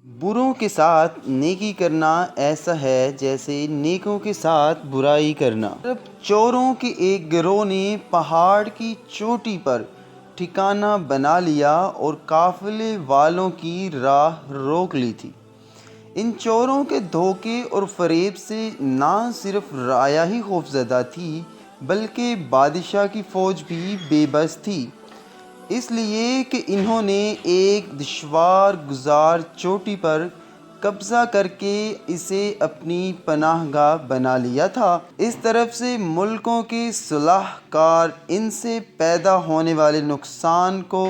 بروں کے ساتھ نیکی کرنا ایسا ہے جیسے نیکوں کے ساتھ برائی کرنا۔ جب چوروں کے ایک گروہ نے پہاڑ کی چوٹی پر ٹھکانہ بنا لیا اور قافلے والوں کی راہ روک لی تھی۔ ان چوروں کے دھوکے اور فریب سے نہ صرف رعایا ہی خوفزدہ تھی بلکہ بادشاہ کی فوج بھی بے بس تھی، اس لیے کہ انہوں نے ایک دشوار گزار چوٹی پر قبضہ کر کے اسے اپنی پناہ گاہ بنا لیا تھا۔ اس طرف سے ملکوں کے صلاح کار ان سے پیدا ہونے والے نقصان کو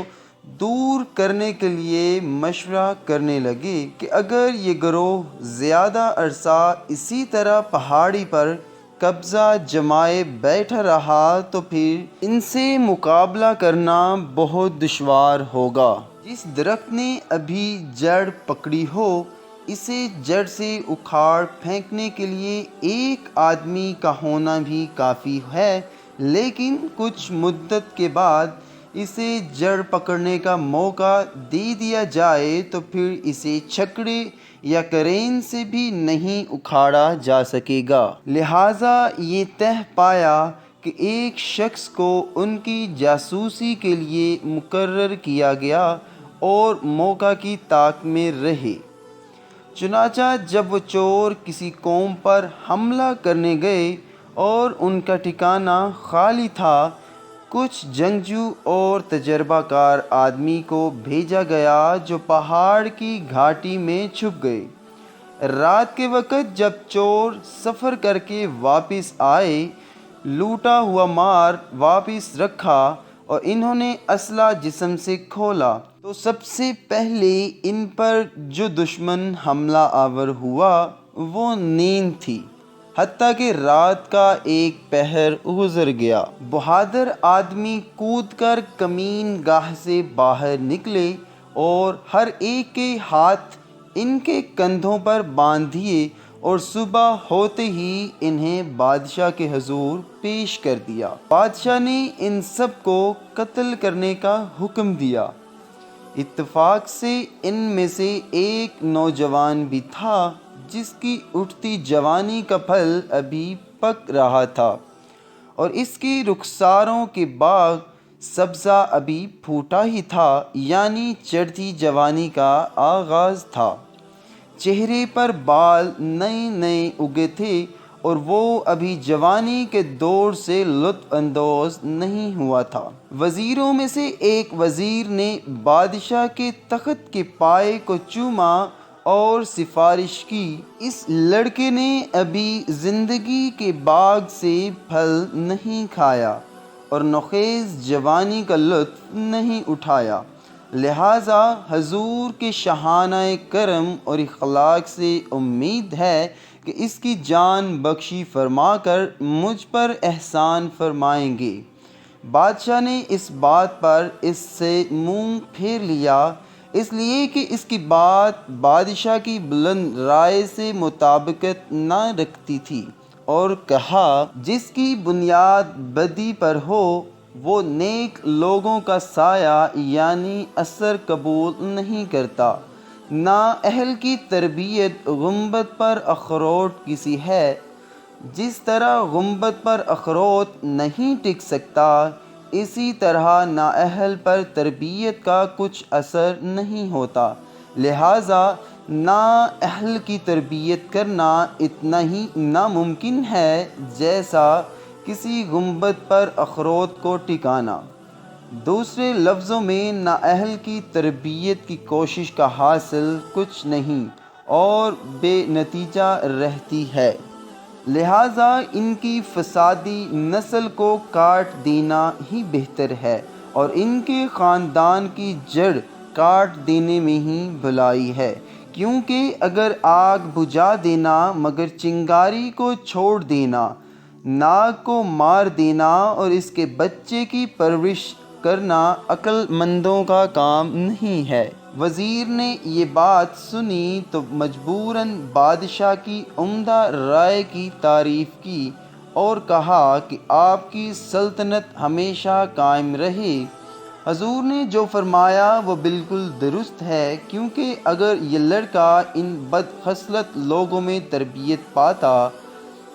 دور کرنے کے لیے مشورہ کرنے لگے کہ اگر یہ گروہ زیادہ عرصہ اسی طرح پہاڑی پر قبضہ جمائے بیٹھا رہا تو پھر ان سے مقابلہ کرنا بہت دشوار ہوگا۔ جس درخت نے ابھی جڑ پکڑی ہو اسے جڑ سے اکھاڑ پھینکنے کے لیے ایک آدمی کا ہونا بھی کافی ہے، لیکن کچھ مدت کے بعد اسے جڑ پکڑنے کا موقع دے دیا جائے تو پھر اسے چھکڑے یا کرین سے بھی نہیں اکھاڑا جا سکے گا۔ لہٰذا یہ طے پایا کہ ایک شخص کو ان کی جاسوسی کے لیے مقرر کیا گیا اور موقع کی طاق میں رہے۔ چنانچہ جب وہ چور کسی قوم پر حملہ کرنے گئے اور ان کا ٹھکانہ خالی تھا، کچھ جنگجو اور تجربہ کار آدمی کو بھیجا گیا جو پہاڑ کی گھاٹی میں چھپ گئے۔ رات کے وقت جب چور سفر کر کے واپس آئے، لوٹا ہوا مال واپس رکھا اور انہوں نے اسلحہ جسم سے کھولا تو سب سے پہلے ان پر جو دشمن حملہ آور ہوا وہ نیند تھی، حتیٰ کہ رات کا ایک پہر گزر گیا۔ بہادر آدمی کود کر کمین گاہ سے باہر نکلے اور ہر ایک کے ہاتھ ان کے کندھوں پر باندھ دیے اور صبح ہوتے ہی انہیں بادشاہ کے حضور پیش کر دیا۔ بادشاہ نے ان سب کو قتل کرنے کا حکم دیا۔ اتفاق سے ان میں سے ایک نوجوان بھی تھا جس کی اٹھتی جوانی کا پھل ابھی پک رہا تھا اور اس کے رخساروں کے باغ سبزہ ابھی پھوٹا ہی تھا، یعنی چڑھتی جوانی کا آغاز تھا۔ چہرے پر بال نئے نئے اگے تھے اور وہ ابھی جوانی کے دور سے لطف اندوز نہیں ہوا تھا۔ وزیروں میں سے ایک وزیر نے بادشاہ کے تخت کے پائے کو چوما اور سفارش کی، اس لڑکے نے ابھی زندگی کے باغ سے پھل نہیں کھایا اور نوخیز جوانی کا لطف نہیں اٹھایا، لہٰذا حضور کے شاہانہ کرم اور اخلاق سے امید ہے کہ اس کی جان بخشی فرما کر مجھ پر احسان فرمائیں گے۔ بادشاہ نے اس بات پر اس سے منہ پھیر لیا، اس لیے کہ اس کی بات بادشاہ کی بلند رائے سے مطابقت نہ رکھتی تھی، اور کہا، جس کی بنیاد بدی پر ہو وہ نیک لوگوں کا سایہ یعنی اثر قبول نہیں کرتا۔ نااہل کی تربیت گنبد پر اخروٹ کسی ہے، جس طرح گنبد پر اخروٹ نہیں ٹک سکتا، اسی طرح نااہل پر تربیت کا کچھ اثر نہیں ہوتا۔ لہٰذا نااہل کی تربیت کرنا اتنا ہی ناممکن ہے جیسا کسی گنبد پر اخروٹ کو ٹکانا۔ دوسرے لفظوں میں نااہل کی تربیت کی کوشش کا حاصل کچھ نہیں اور بے نتیجہ رہتی ہے، لہٰذا ان کی فسادی نسل کو کاٹ دینا ہی بہتر ہے اور ان کے خاندان کی جڑ کاٹ دینے میں ہی بھلائی ہے، کیونکہ اگر آگ بجھا دینا مگر چنگاری کو چھوڑ دینا، ناگ کو مار دینا اور اس کے بچے کی پرورش کرنا عقل مندوں کا کام نہیں ہے۔ وزیر نے یہ بات سنی تو مجبوراً بادشاہ کی عمدہ رائے کی تعریف کی اور کہا کہ آپ کی سلطنت ہمیشہ قائم رہے۔ حضور نے جو فرمایا وہ بالکل درست ہے، کیونکہ اگر یہ لڑکا ان بد خصلت لوگوں میں تربیت پاتا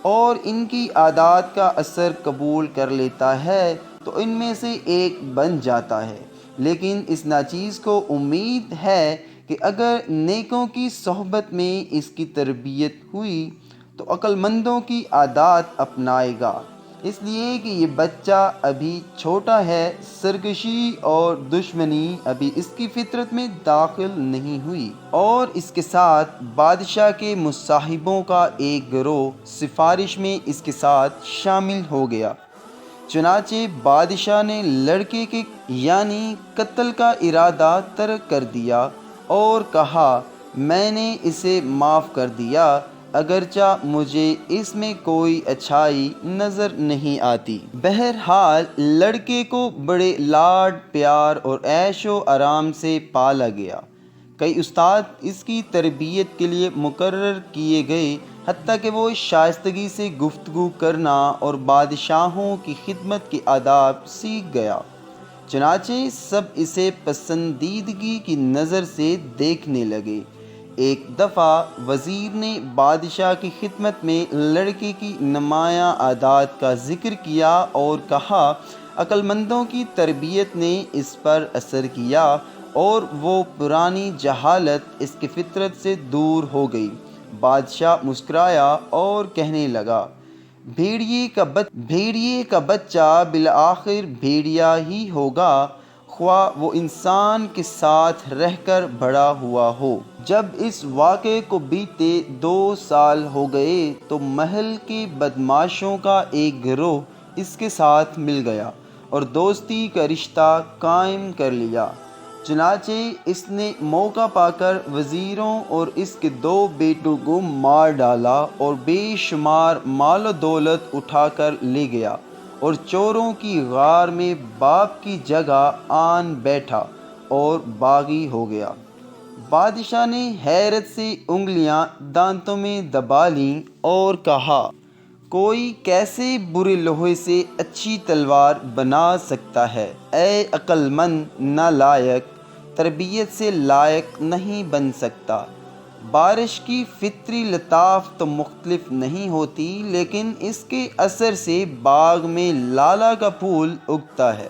اور ان کی عادات کا اثر قبول کر لیتا ہے تو ان میں سے ایک بن جاتا ہے، لیکن اس ناچیز کو امید ہے کہ اگر نیکوں کی صحبت میں اس کی تربیت ہوئی تو عقل مندوں کی عادات اپنائے گا، اس لیے کہ یہ بچہ ابھی چھوٹا ہے، سرکشی اور دشمنی ابھی اس کی فطرت میں داخل نہیں ہوئی۔ اور اس کے ساتھ بادشاہ کے مصاحبوں کا ایک گروہ سفارش میں اس کے ساتھ شامل ہو گیا۔ چنانچہ بادشاہ نے لڑکے کے یعنی قتل کا ارادہ ترک کر دیا اور کہا، میں نے اسے معاف کر دیا، اگرچہ مجھے اس میں کوئی اچھائی نظر نہیں آتی۔ بہرحال لڑکے کو بڑے لاڈ پیار اور عیش و آرام سے پالا گیا۔ کئی استاد اس کی تربیت کے لیے مقرر کیے گئے، حتیٰ کہ وہ شائستگی سے گفتگو کرنا اور بادشاہوں کی خدمت کے آداب سیکھ گیا۔ چنانچہ سب اسے پسندیدگی کی نظر سے دیکھنے لگے۔ ایک دفعہ وزیر نے بادشاہ کی خدمت میں لڑکے کی نمایاں عادات کا ذکر کیا اور کہا، عقل مندوں کی تربیت نے اس پر اثر کیا اور وہ پرانی جہالت اس کی فطرت سے دور ہو گئی۔ بادشاہ مسکرایا اور کہنے لگا، بھیڑیے کا بچہ بالآخر بھیڑیا ہی ہوگا، خواہ وہ انسان کے ساتھ رہ کر بڑا ہوا ہو۔ جب اس واقعے کو بیتے 2 سال ہو گئے تو محل کے بدماشوں کا ایک گروہ اس کے ساتھ مل گیا اور دوستی کا رشتہ قائم کر لیا۔ چنانچہ اس نے موقع پا کر وزیروں اور اس کے 2 بیٹوں کو مار ڈالا اور بے شمار مال و دولت اٹھا کر لے گیا اور چوروں کی غار میں باپ کی جگہ آن بیٹھا اور باغی ہو گیا۔ بادشاہ نے حیرت سے انگلیاں دانتوں میں دبا لیں اور کہا، کوئی کیسے برے لوہے سے اچھی تلوار بنا سکتا ہے؟ اے عقل مند نالائق، تربیت سے لائق نہیں بن سکتا۔ بارش کی فطری لطاف تو مختلف نہیں ہوتی، لیکن اس کے اثر سے باغ میں لالا کا پھول اگتا ہے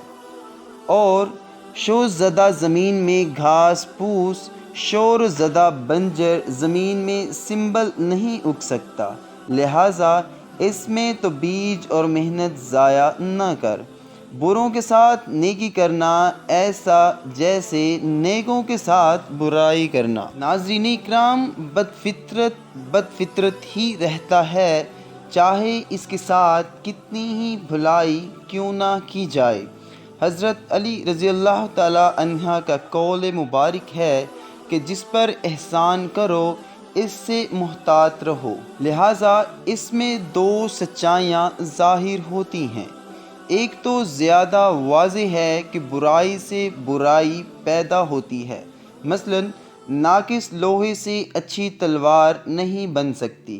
اور شور زدہ زمین میں گھاس پھوس، شور زدہ بنجر زمین میں سنبل نہیں اگ سکتا، لہٰذا اس میں تو بیج اور محنت ضائع نہ کر۔ بروں کے ساتھ نیکی کرنا ایسا جیسے نیکوں کے ساتھ برائی کرنا۔ ناظرین اکرام، بدفطرت ہی رہتا ہے، چاہے اس کے ساتھ کتنی ہی بھلائی کیوں نہ کی جائے۔ حضرت علی رضی اللہ تعالی عنہ کا قول مبارک ہے کہ جس پر احسان کرو اس سے محتاط رہو۔ لہٰذا اس میں 2 سچائیاں ظاہر ہوتی ہیں۔ ایک تو زیادہ واضح ہے کہ برائی سے برائی پیدا ہوتی ہے، مثلا ناقص لوہے سے اچھی تلوار نہیں بن سکتی۔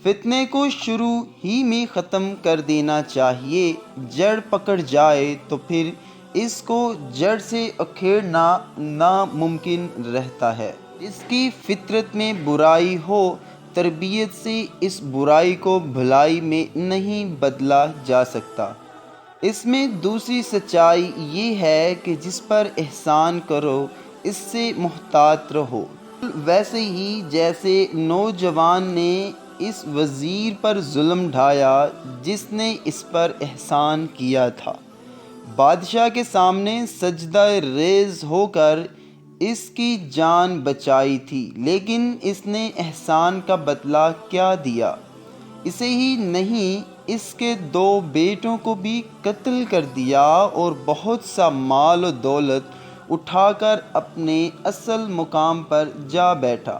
فتنے کو شروع ہی میں ختم کر دینا چاہیے، جڑ پکڑ جائے تو پھر اس کو جڑ سے اکھیڑنا ناممکن رہتا ہے۔ اس کی فطرت میں برائی ہو، تربیت سے اس برائی کو بھلائی میں نہیں بدلا جا سکتا۔ اس میں دوسری سچائی یہ ہے کہ جس پر احسان کرو اس سے محتاط رہو۔ ویسے ہی جیسے نوجوان نے اس وزیر پر ظلم ڈھایا جس نے اس پر احسان کیا تھا، بادشاہ کے سامنے سجدہ ریز ہو کر اس کی جان بچائی تھی، لیکن اس نے احسان کا بدلہ کیا دیا؟ اسے ہی نہیں، اس کے 2 بیٹوں کو بھی قتل کر دیا اور بہت سا مال و دولت اٹھا کر اپنے اصل مقام پر جا بیٹھا۔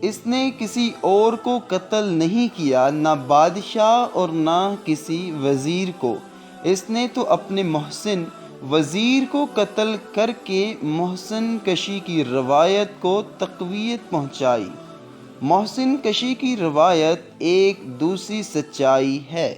اس نے کسی اور کو قتل نہیں کیا، نہ بادشاہ اور نہ کسی وزیر کو، اس نے تو اپنے محسن وزیر کو قتل کر کے محسن کشی کی روایت کو تقویت پہنچائی۔ محسن کشی کی روایت ایک دوسری سچائی ہے۔